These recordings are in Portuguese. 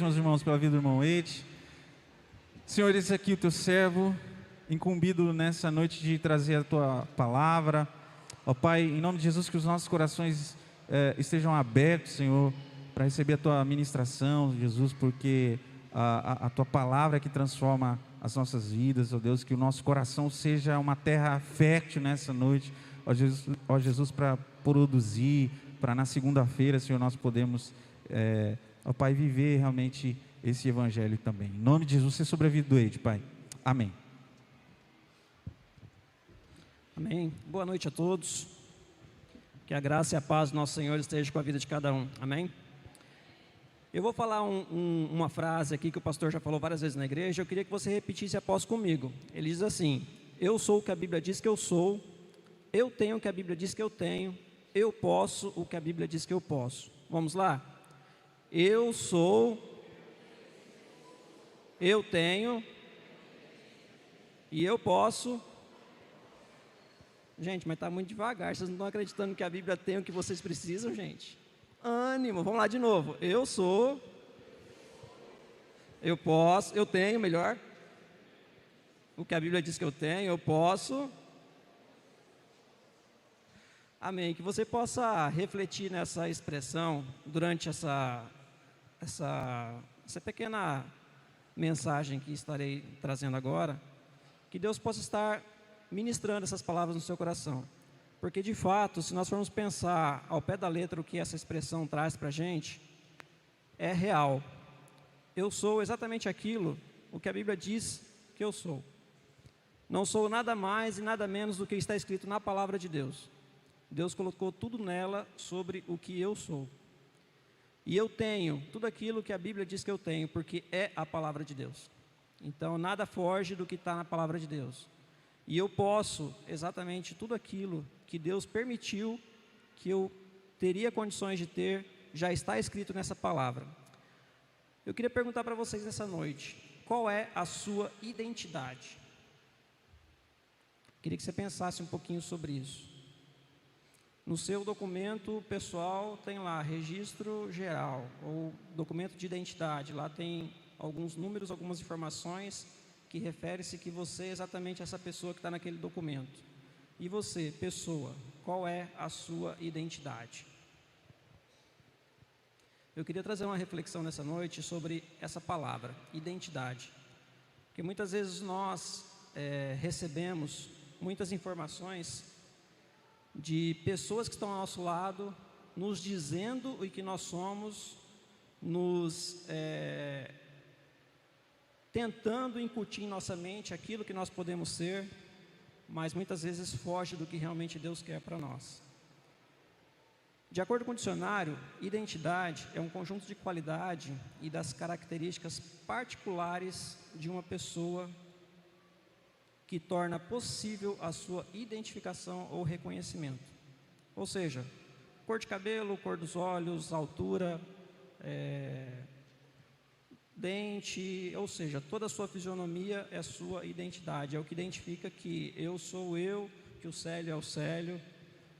Meus irmãos, pela vida do irmão Eide. Senhor, esse aqui é o teu servo, incumbido nessa noite de trazer a tua palavra. Ó Pai, em nome de Jesus, que os nossos corações estejam abertos, Senhor, para receber a tua ministração, Jesus, porque a tua palavra é que transforma as nossas vidas, ó Deus, que o nosso coração seja uma terra fértil nessa noite, ó Jesus, para produzir, para na segunda-feira, Senhor, nós podemos, ó Pai, viver realmente esse evangelho também. Em nome de Jesus, você sobre a vida do Eide, Pai. Amém. Amém. Boa noite a todos. Que a graça e a paz do nosso Senhor esteja com a vida de cada um. Amém. Eu vou falar uma frase aqui que o pastor já falou várias vezes na igreja. Eu queria que você repetisse após comigo. Ele diz assim: eu sou o que a Bíblia diz que eu sou, eu tenho o que a Bíblia diz que eu tenho, eu posso o que a Bíblia diz que eu posso. Vamos lá? Eu sou, eu tenho e eu posso. Gente, mas está muito devagar. Vocês não estão acreditando que a Bíblia tem o que vocês precisam, gente? Ânimo, vamos lá de novo. Eu sou, eu posso, eu tenho, melhor, o que a Bíblia diz que eu tenho, eu posso. Amém. Que você possa refletir nessa expressão durante essa pequena mensagem que estarei trazendo agora. Que Deus possa estar ministrando essas palavras no seu coração. Porque de fato, se nós formos pensar ao pé da letra o que essa expressão traz para a gente, é real. Eu sou exatamente aquilo, o que a Bíblia diz que eu sou. Não sou nada mais e nada menos do que está escrito na palavra de Deus. Deus colocou tudo nela sobre o que eu sou. E eu tenho tudo aquilo que a Bíblia diz que eu tenho, porque é a palavra de Deus. Então nada foge do que está na palavra de Deus. E eu posso exatamente tudo aquilo que Deus permitiu que eu teria condições de ter, já está escrito nessa palavra. Eu queria perguntar para vocês nessa noite, qual é a sua identidade? Queria que você pensasse um pouquinho sobre isso. No seu documento pessoal tem lá registro geral, ou documento de identidade, lá tem alguns números, algumas informações que refere-se que você é exatamente essa pessoa que está naquele documento. E você, pessoa, qual é a sua identidade? Eu queria trazer uma reflexão nessa noite sobre essa palavra, identidade. Porque muitas vezes nós recebemos muitas informações de pessoas que estão ao nosso lado, nos dizendo o que nós somos, nos tentando incutir em nossa mente aquilo que nós podemos ser, mas muitas vezes foge do que realmente Deus quer para nós. De acordo com o dicionário, identidade é um conjunto de qualidade e das características particulares de uma pessoa que torna possível a sua identificação ou reconhecimento. Ou seja, cor de cabelo, cor dos olhos, altura, dente, ou seja, toda a sua fisionomia é sua identidade, é o que identifica que eu sou eu, que o Célio é o Célio,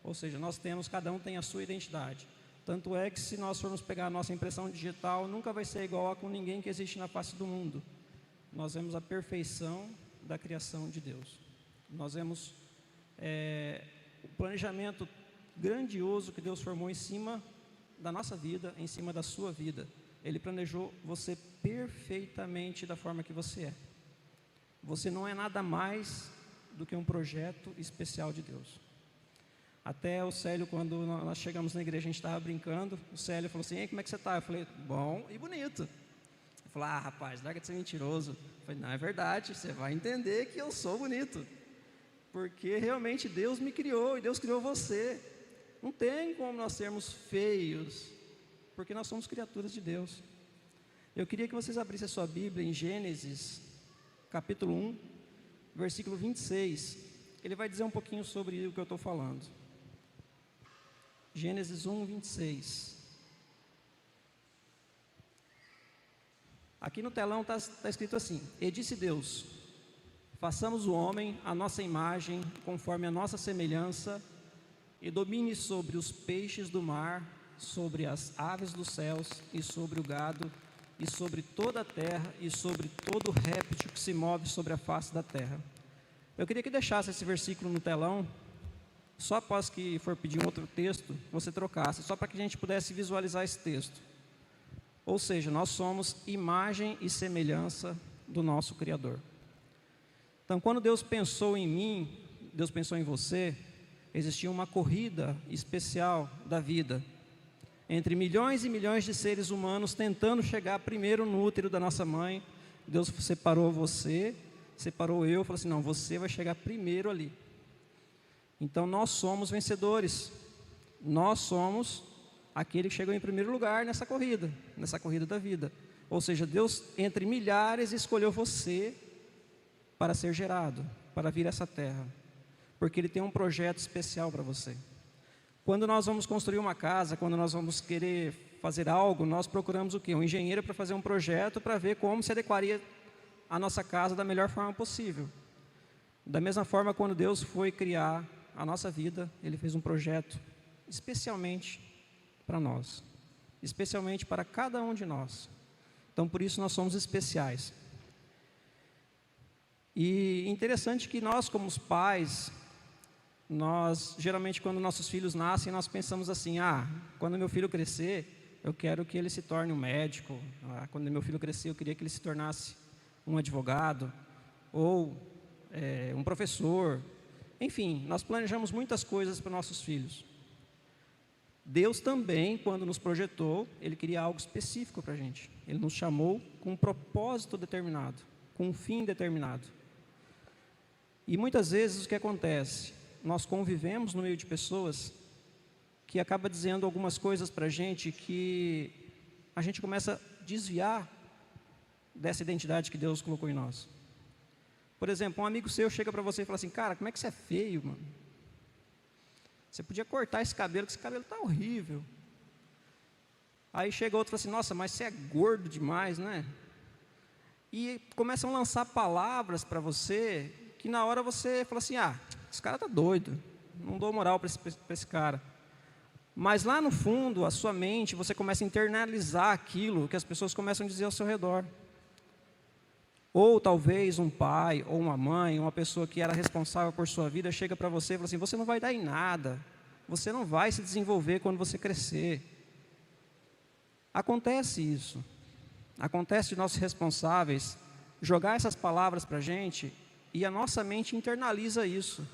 ou seja, nós temos, cada um tem a sua identidade. Tanto é que se nós formos pegar a nossa impressão digital, nunca vai ser igual a com ninguém que existe na face do mundo. Nós vemos a perfeição da criação de Deus. Nós vemos o planejamento grandioso que Deus formou em cima da nossa vida, em cima da sua vida. Ele planejou você perfeitamente da forma que você é. Você não é nada mais do que um projeto especial de Deus. Até o Célio, quando nós chegamos na igreja, a gente estava brincando, o Célio falou assim: como é que você está? Eu falei: bom e bonito. Ele falou: rapaz, larga de ser mentiroso. Eu falei: não, é verdade, você vai entender que eu sou bonito, porque realmente Deus me criou e Deus criou você. Não tem como nós sermos feios, porque nós somos criaturas de Deus. Eu queria que vocês abrissem a sua Bíblia em Gênesis, capítulo 1, versículo 26. Ele vai dizer um pouquinho sobre o que eu estou falando. Gênesis 1, 26. Aqui no telão está escrito assim: e disse Deus: façamos o homem à nossa imagem, conforme a nossa semelhança, e domine sobre os peixes do mar, sobre as aves dos céus e sobre o gado e sobre toda a terra, e sobre todo réptil que se move sobre a face da terra. Eu queria que deixasse esse versículo no telão, só após que for pedir um outro texto, você trocasse, só para que a gente pudesse visualizar esse texto. Ou seja, nós somos imagem e semelhança do nosso Criador. Então, quando Deus pensou em mim, Deus pensou em você, existia uma corrida especial da vida, entre milhões e milhões de seres humanos tentando chegar primeiro no útero da nossa mãe. Deus separou você, separou eu, falou assim, não, você vai chegar primeiro ali. Então nós somos vencedores, nós somos aquele que chegou em primeiro lugar nessa corrida da vida. Ou seja, Deus, entre milhares, escolheu você para ser gerado, para vir a essa terra, porque Ele tem um projeto especial para você. Quando nós vamos construir uma casa, quando nós vamos querer fazer algo, nós procuramos o quê? Um engenheiro para fazer um projeto, para ver como se adequaria a nossa casa da melhor forma possível. Da mesma forma, quando Deus foi criar a nossa vida, Ele fez um projeto especialmente para nós, especialmente para cada um de nós. Então, por isso nós somos especiais. E interessante que nós, como os pais, nós, geralmente, quando nossos filhos nascem, nós pensamos assim, quando meu filho crescer, eu quero que ele se torne um médico. Quando meu filho crescer, eu queria que ele se tornasse um advogado, ou um professor. Enfim, nós planejamos muitas coisas para nossos filhos. Deus também, quando nos projetou, Ele queria algo específico para a gente. Ele nos chamou com um propósito determinado, com um fim determinado. E muitas vezes o que acontece? Nós convivemos no meio de pessoas que acabam dizendo algumas coisas para a gente que a gente começa a desviar dessa identidade que Deus colocou em nós. Por exemplo, um amigo seu chega para você e fala assim, cara, como é que você é feio, mano? Você podia cortar esse cabelo, que esse cabelo está horrível. Aí chega outro e fala assim, nossa, mas você é gordo demais, né? E começam a lançar palavras para você, que na hora você fala assim, esse cara está doido, não dou moral para esse cara. Mas lá no fundo, a sua mente, você começa a internalizar aquilo que as pessoas começam a dizer ao seu redor. Ou talvez um pai, ou uma mãe, uma pessoa que era responsável por sua vida, chega para você e fala assim, você não vai dar em nada, você não vai se desenvolver quando você crescer. Acontece isso. Acontece de nossos responsáveis jogar essas palavras para a gente, e a nossa mente internaliza isso.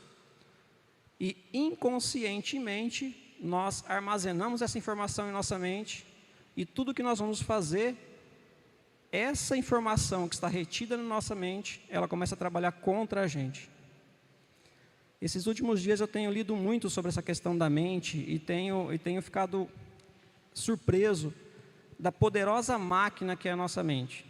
E inconscientemente, nós armazenamos essa informação em nossa mente, e tudo que nós vamos fazer, essa informação que está retida na nossa mente, ela começa a trabalhar contra a gente. Esses últimos dias eu tenho lido muito sobre essa questão da mente, e tenho ficado surpreso da poderosa máquina que é a nossa mente.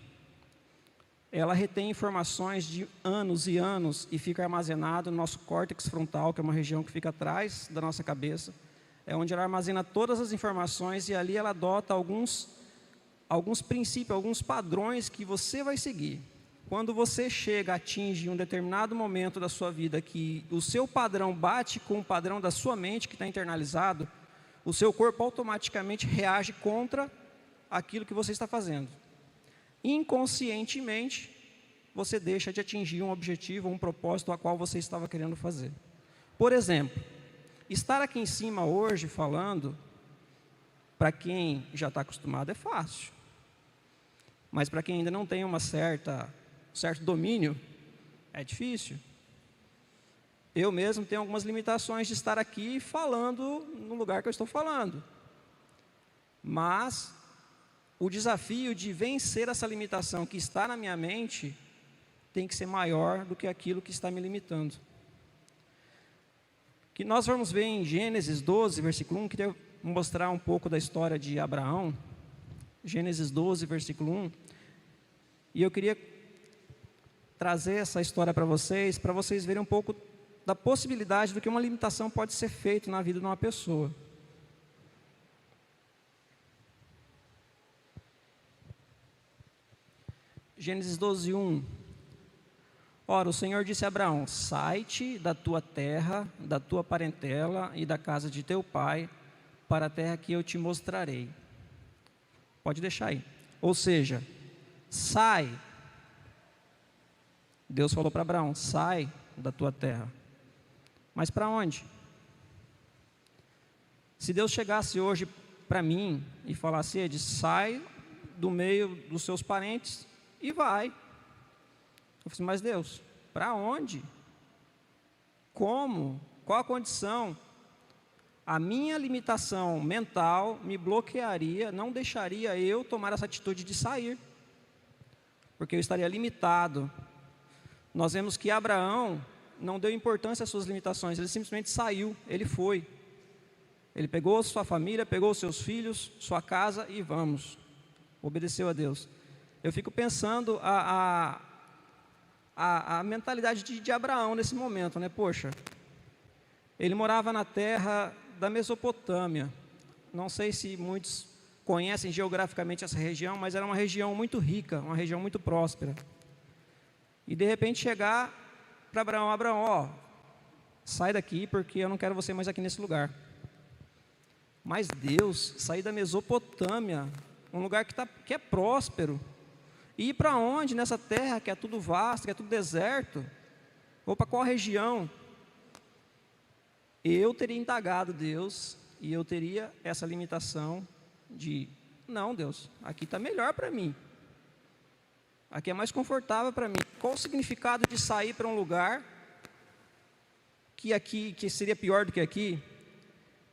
Ela retém informações de anos e anos e fica armazenado no nosso córtex frontal, que é uma região que fica atrás da nossa cabeça. É onde ela armazena todas as informações, e ali ela adota alguns princípios, alguns padrões que você vai seguir. Quando você atinge um determinado momento da sua vida que o seu padrão bate com o padrão da sua mente que está internalizado, o seu corpo automaticamente reage contra aquilo que você está fazendo. Inconscientemente, você deixa de atingir um objetivo, um propósito a qual você estava querendo fazer. Por exemplo, estar aqui em cima hoje falando, para quem já está acostumado é fácil. Mas para quem ainda não tem um certo domínio, é difícil. Eu mesmo tenho algumas limitações de estar aqui falando no lugar que eu estou falando. Mas o desafio de vencer essa limitação que está na minha mente tem que ser maior do que aquilo que está me limitando. Que nós vamos ver em Gênesis 12, versículo 1, queria mostrar um pouco da história de Abraão. Gênesis 12, versículo 1. E eu queria trazer essa história para vocês verem um pouco da possibilidade do que uma limitação pode ser feita na vida de uma pessoa. Gênesis 12, 1. Ora, o Senhor disse a Abraão, sai-te da tua terra, da tua parentela e da casa de teu pai, para a terra que eu te mostrarei. Pode deixar aí. Ou seja, sai. Deus falou para Abraão, sai da tua terra. Mas para onde? Se Deus chegasse hoje para mim e falasse, Ed, sai do meio dos seus parentes e vai. Eu falei, mas Deus, para onde? Como? Qual a condição? A minha limitação mental me bloquearia, não deixaria eu tomar essa atitude de sair, porque eu estaria limitado. Nós vemos que Abraão não deu importância às suas limitações, ele simplesmente saiu, ele foi. Ele pegou sua família, pegou seus filhos, sua casa e vamos. Obedeceu a Deus. Eu fico pensando a mentalidade de Abraão nesse momento, né? Poxa, ele morava na terra da Mesopotâmia. Não sei se muitos conhecem geograficamente essa região, mas era uma região muito rica, uma região muito próspera. E de repente chegar para Abraão, ó, sai daqui porque eu não quero você mais aqui nesse lugar. Mas Deus, sair da Mesopotâmia, um lugar que é próspero, e ir para onde nessa terra que é tudo vasto, que é tudo deserto? Ou para qual região? Eu teria indagado Deus e eu teria essa limitação de, não Deus, aqui está melhor para mim. Aqui é mais confortável para mim. Qual o significado de sair para um lugar que seria pior do que aqui?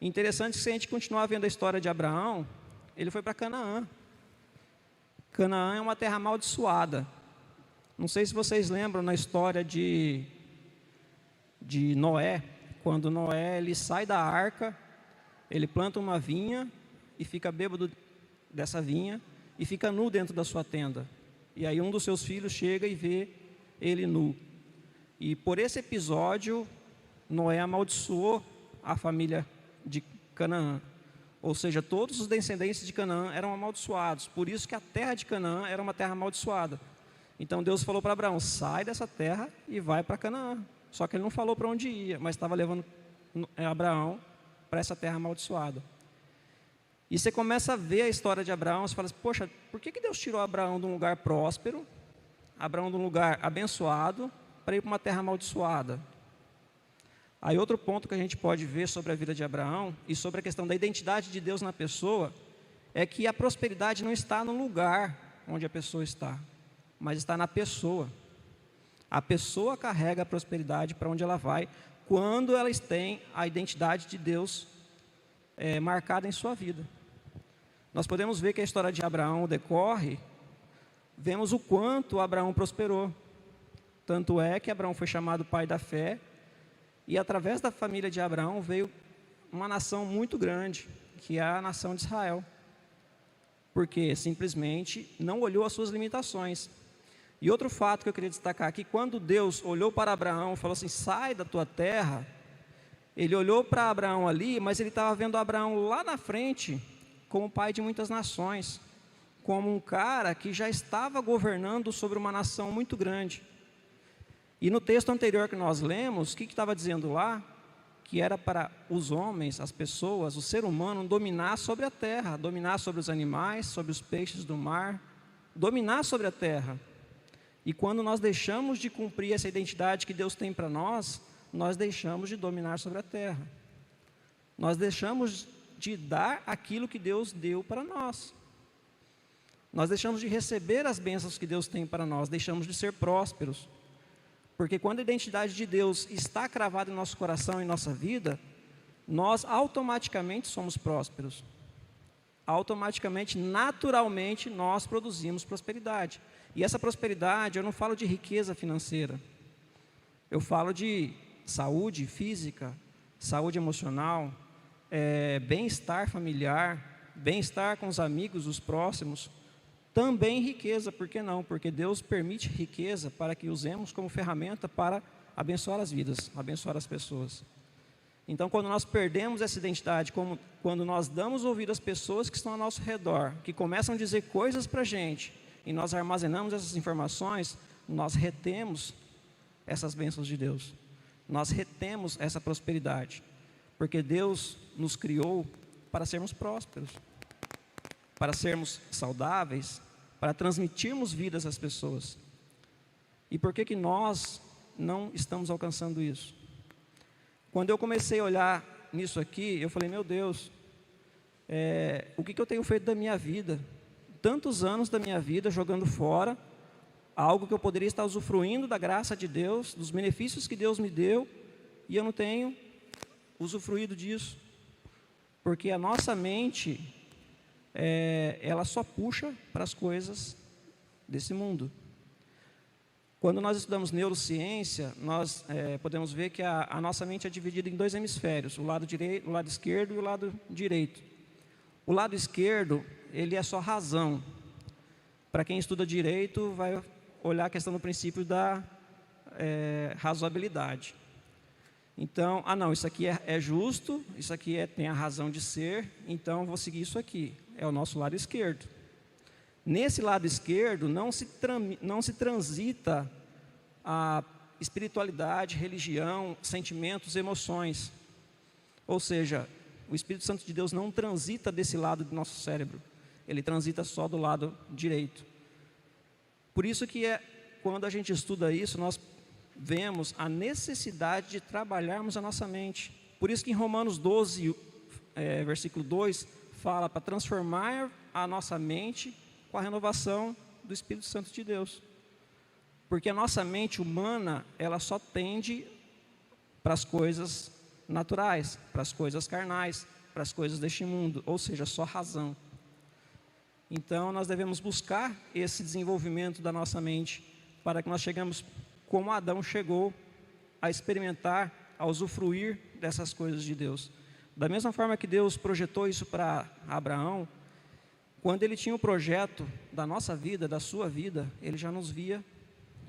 Interessante que se a gente continuar vendo a história de Abraão, ele foi para Canaã. Canaã é uma terra amaldiçoada. Não sei se vocês lembram na história de Noé, quando Noé ele sai da arca, ele planta uma vinha e fica bêbado dessa vinha e fica nu dentro da sua tenda. E aí um dos seus filhos chega e vê ele nu. E por esse episódio, Noé amaldiçoou a família de Canaã. Ou seja, todos os descendentes de Canaã eram amaldiçoados. Por isso que a terra de Canaã era uma terra amaldiçoada. Então Deus falou para Abraão, sai dessa terra e vai para Canaã. Só que ele não falou para onde ia, mas estava levando Abraão para essa terra amaldiçoada. E você começa a ver a história de Abraão, você fala assim, poxa, por que Deus tirou Abraão de um lugar próspero, Abraão de um lugar abençoado, para ir para uma terra amaldiçoada? Aí outro ponto que a gente pode ver sobre a vida de Abraão e sobre a questão da identidade de Deus na pessoa é que a prosperidade não está no lugar onde a pessoa está, mas está na pessoa. A pessoa carrega a prosperidade para onde ela vai quando elas têm a identidade de Deus marcada em sua vida. Nós podemos ver que a história de Abraão decorre, vemos o quanto Abraão prosperou. Tanto é que Abraão foi chamado pai da fé, e através da família de Abraão veio uma nação muito grande, que é a nação de Israel. Porque simplesmente não olhou as suas limitações. E outro fato que eu queria destacar aqui, quando Deus olhou para Abraão e falou assim, sai da tua terra, ele olhou para Abraão ali, mas ele estava vendo Abraão lá na frente, como pai de muitas nações, como um cara que já estava governando sobre uma nação muito grande. E no texto anterior que nós lemos, o que estava dizendo lá? Que era para os homens, as pessoas, o ser humano dominar sobre a terra, dominar sobre os animais, sobre os peixes do mar, dominar sobre a terra. E quando nós deixamos de cumprir essa identidade que Deus tem para nós deixamos de dominar sobre a terra. Nós deixamos de dar aquilo que Deus deu para nós. Nós deixamos de receber as bênçãos que Deus tem para nós, deixamos de ser prósperos. Porque quando a identidade de Deus está cravada em nosso coração e em nossa vida, nós automaticamente somos prósperos. Automaticamente, naturalmente, nós produzimos prosperidade. E essa prosperidade, eu não falo de riqueza financeira. Eu falo de saúde física, saúde emocional, bem-estar familiar, bem-estar com os amigos, os próximos. Também riqueza, por que não? Porque Deus permite riqueza para que usemos como ferramenta para abençoar as vidas, abençoar as pessoas. Então, quando nós perdemos essa identidade, quando nós damos ouvido às pessoas que estão ao nosso redor, que começam a dizer coisas para a gente, e nós armazenamos essas informações, nós retemos essas bênçãos de Deus. Nós retemos essa prosperidade, porque Deus nos criou para sermos prósperos, para sermos saudáveis, para transmitirmos vidas às pessoas. E por que nós não estamos alcançando isso? Quando eu comecei a olhar nisso aqui, eu falei, meu Deus, o que eu tenho feito da minha vida? Tantos anos da minha vida jogando fora algo que eu poderia estar usufruindo da graça de Deus, dos benefícios que Deus me deu, e eu não tenho usufruído disso. Porque a nossa mente, ela só puxa para as coisas desse mundo. Quando nós estudamos neurociência, nós podemos ver que a nossa mente é dividida em dois hemisférios, o lado esquerdo e o lado direito. O lado esquerdo, ele é só razão. Para quem estuda direito, vai olhar a questão do princípio da razoabilidade. Então, não, isso aqui é justo, isso aqui tem a razão de ser, então vou seguir isso aqui. É o nosso lado esquerdo. Nesse lado esquerdo não se transita a espiritualidade, religião, sentimentos, emoções. Ou seja, o Espírito Santo de Deus não transita desse lado do nosso cérebro. Ele transita só do lado direito. Por isso que quando a gente estuda isso, nós vemos a necessidade de trabalharmos a nossa mente. Por isso que em Romanos 12, versículo 2, fala para transformar a nossa mente com a renovação do Espírito Santo de Deus. Porque a nossa mente humana, ela só tende para as coisas naturais, para as coisas carnais, para as coisas deste mundo, ou seja, só razão. Então, nós devemos buscar esse desenvolvimento da nossa mente, para que nós chegamos como Adão chegou a experimentar, a usufruir dessas coisas de Deus. Da mesma forma que Deus projetou isso para Abraão, quando ele tinha o projeto da nossa vida, da sua vida, ele já nos via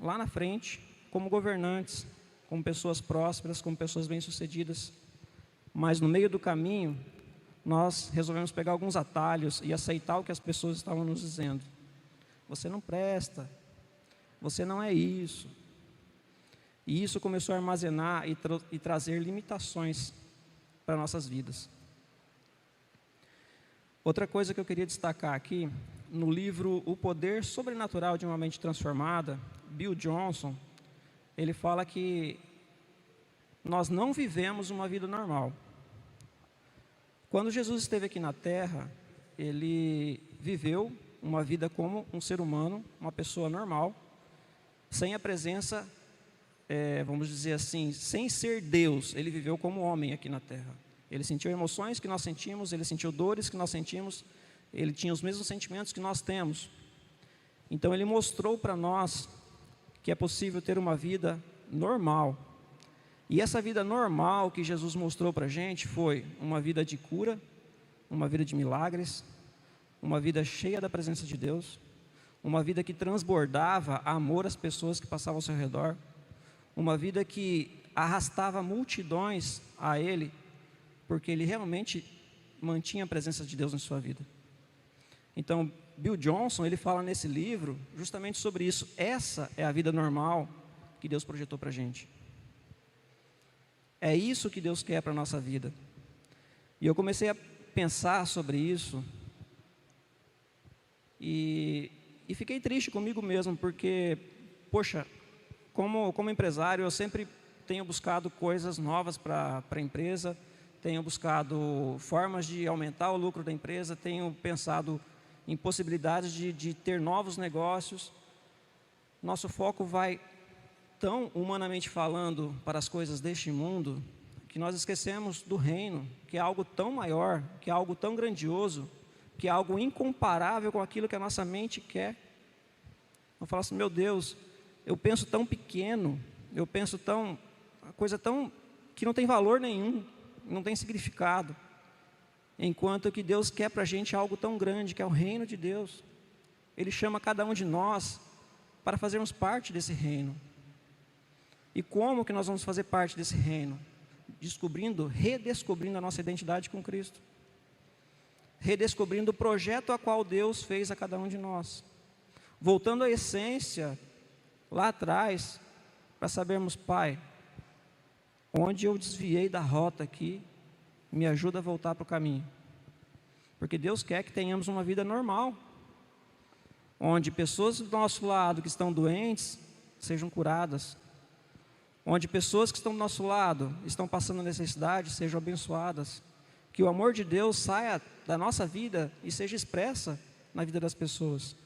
lá na frente como governantes, como pessoas prósperas, como pessoas bem-sucedidas. Mas no meio do caminho, nós resolvemos pegar alguns atalhos e aceitar o que as pessoas estavam nos dizendo. Você não presta, você não é isso. E isso começou a armazenar e trazer limitações para nossas vidas. Outra coisa que eu queria destacar aqui, no livro O Poder Sobrenatural de uma Mente Transformada, Bill Johnson, ele fala que nós não vivemos uma vida normal. Quando Jesus esteve aqui na Terra, ele viveu uma vida como um ser humano, uma pessoa normal, sem a presença, vamos dizer assim, sem ser Deus. Ele viveu como homem aqui na Terra. Ele sentiu emoções que nós sentimos, ele sentiu dores que nós sentimos, ele tinha os mesmos sentimentos que nós temos. Então ele mostrou para nós que é possível ter uma vida normal. E essa vida normal que Jesus mostrou para a gente foi uma vida de cura, uma vida de milagres, uma vida cheia da presença de Deus, uma vida que transbordava amor às pessoas que passavam ao seu redor, uma vida que arrastava multidões a Ele, porque Ele realmente mantinha a presença de Deus em sua vida. Então, Bill Johnson, ele fala nesse livro justamente sobre isso. Essa é a vida normal que Deus projetou para a gente. É isso que Deus quer para a nossa vida. E eu comecei a pensar sobre isso e fiquei triste comigo mesmo, porque, poxa, como empresário, eu sempre tenho buscado coisas novas para a empresa, tenho buscado formas de aumentar o lucro da empresa, tenho pensado em possibilidades de ter novos negócios. Nosso foco vai tão humanamente falando para as coisas deste mundo, que nós esquecemos do reino, que é algo tão maior, que é algo tão grandioso, que é algo incomparável com aquilo que a nossa mente quer. Eu falo assim, meu Deus, eu penso tão pequeno, eu penso coisa tão, que não tem valor nenhum, não tem significado, enquanto que Deus quer para a gente algo tão grande, que é o reino de Deus. Ele chama cada um de nós para fazermos parte desse reino. E como que nós vamos fazer parte desse reino? Redescobrindo a nossa identidade com Cristo. Redescobrindo o projeto a qual Deus fez a cada um de nós. Voltando à essência, lá atrás, para sabermos, Pai, onde eu desviei da rota aqui, me ajuda a voltar para o caminho. Porque Deus quer que tenhamos uma vida normal. onde pessoas do nosso lado que estão doentes sejam curadas, onde pessoas que estão do nosso lado estão passando necessidade sejam abençoadas, que o amor de Deus saia da nossa vida e seja expressa na vida das pessoas.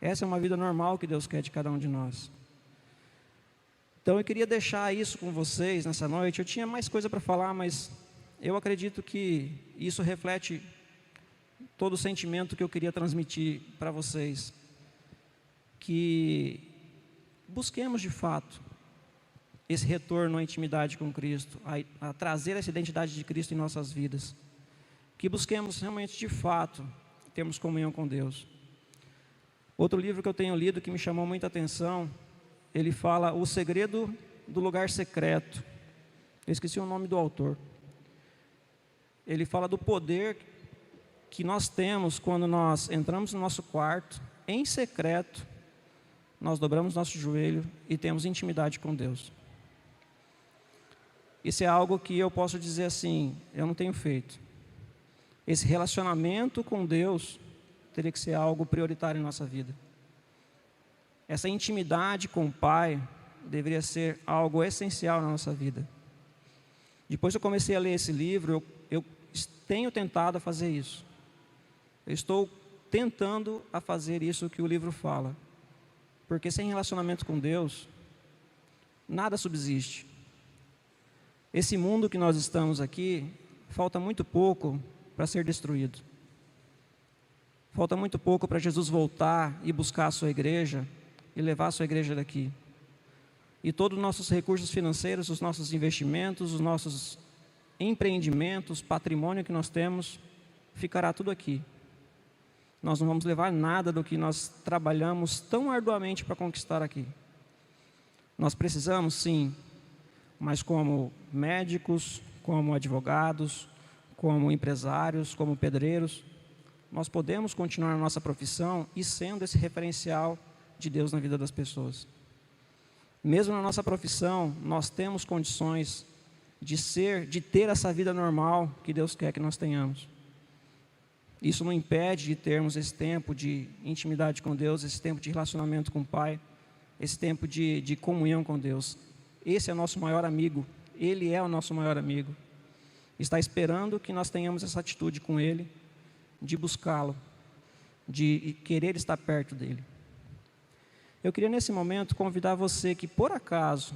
Essa é uma vida normal que Deus quer de cada um de nós. Então eu queria deixar isso com vocês nessa noite. Eu tinha mais coisa para falar, mas eu acredito que isso reflete todo o sentimento que eu queria transmitir para vocês. Que busquemos de fato esse retorno à intimidade com Cristo, a trazer essa identidade de Cristo em nossas vidas. Que busquemos realmente de fato termos comunhão com Deus. Outro livro que eu tenho lido que me chamou muita atenção, ele fala O Segredo do Lugar Secreto. Eu esqueci o nome do autor. Ele fala do poder que nós temos quando nós entramos no nosso quarto, em secreto, nós dobramos nosso joelho e temos intimidade com Deus. Isso é algo que eu posso dizer assim, eu não tenho feito. Esse relacionamento com Deus teria que ser algo prioritário em nossa vida. Essa intimidade com o Pai deveria ser algo essencial na nossa vida. Depois que eu comecei a ler esse livro, eu tenho tentado a fazer isso. Eu estou tentando a fazer isso que o livro fala. Porque sem relacionamento com Deus, nada subsiste. Esse mundo que nós estamos aqui, falta muito pouco para ser destruído. Falta muito pouco para Jesus voltar e buscar a sua igreja e levar a sua igreja daqui. E todos os nossos recursos financeiros, os nossos investimentos, os nossos empreendimentos, patrimônio que nós temos, ficará tudo aqui. Nós não vamos levar nada do que nós trabalhamos tão arduamente para conquistar aqui. Nós precisamos, sim, mas como médicos, como advogados, como empresários, como pedreiros, nós podemos continuar a nossa profissão e sendo esse referencial de Deus na vida das pessoas. Mesmo na nossa profissão, nós temos condições de ter essa vida normal que Deus quer que nós tenhamos. Isso não impede de termos esse tempo de intimidade com Deus, esse tempo de relacionamento com o Pai, esse tempo de comunhão com Deus. Esse é o nosso maior amigo, Ele é o nosso maior amigo. Está esperando que nós tenhamos essa atitude com Ele, de buscá-lo, de querer estar perto dEle. Eu queria nesse momento convidar você que por acaso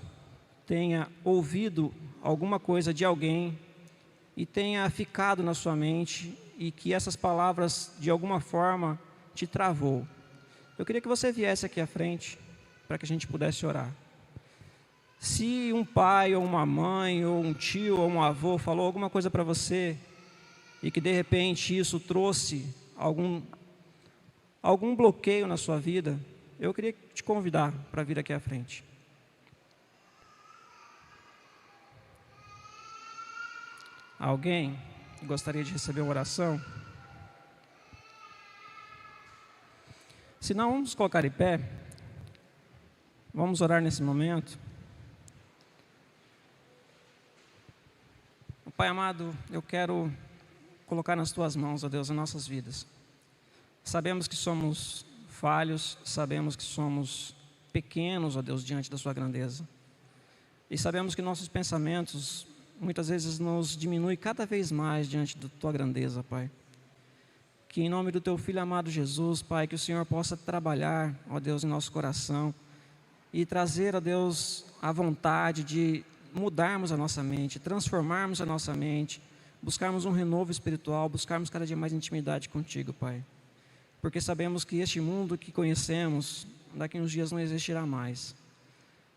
tenha ouvido alguma coisa de alguém e tenha ficado na sua mente e que essas palavras de alguma forma te travou. Eu queria que você viesse aqui à frente para que a gente pudesse orar. Se um pai ou uma mãe ou um tio ou um avô falou alguma coisa para você e que de repente isso trouxe algum bloqueio na sua vida, eu queria te convidar para vir aqui à frente. Alguém gostaria de receber uma oração? Se não, vamos colocar em pé. Vamos orar nesse momento. Pai amado, eu quero colocar nas Tuas mãos, ó Deus, as nossas vidas. Sabemos que somos falhos, sabemos que somos pequenos, ó Deus, diante da Sua grandeza. E sabemos que nossos pensamentos muitas vezes nos diminuem cada vez mais diante da Tua grandeza, Pai. Que em nome do Teu Filho amado Jesus, Pai, que o Senhor possa trabalhar, ó Deus, em nosso coração e trazer, ó Deus, a vontade de mudarmos a nossa mente, transformarmos a nossa mente, buscarmos um renovo espiritual, buscarmos cada dia mais intimidade contigo, Pai. Porque sabemos que este mundo que conhecemos, daqui a uns dias não existirá mais.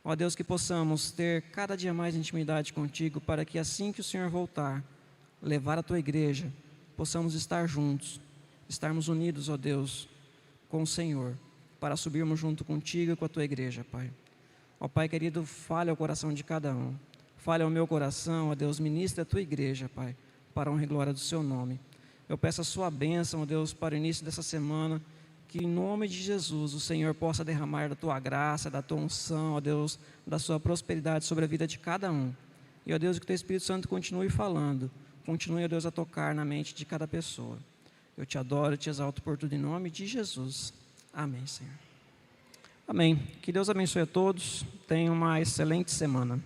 Ó Deus, que possamos ter cada dia mais intimidade contigo, para que assim que o Senhor voltar, levar a Tua igreja, possamos estar juntos, estarmos unidos, ó Deus, com o Senhor, para subirmos junto contigo e com a Tua igreja, Pai. Ó Pai querido, fale ao coração de cada um. Fale ao meu coração, ó Deus, ministre a Tua igreja, Pai, para a honra e glória do Seu nome. Eu peço a Sua bênção, ó Deus, para o início dessa semana, que em nome de Jesus o Senhor possa derramar da Tua graça, da Tua unção, ó Deus, da Sua prosperidade sobre a vida de cada um. E, ó Deus, que o Teu Espírito Santo continue falando, continue, ó Deus, a tocar na mente de cada pessoa. Eu Te adoro e Te exalto por tudo em nome de Jesus. Amém, Senhor. Amém. Que Deus abençoe a todos. Tenham uma excelente semana.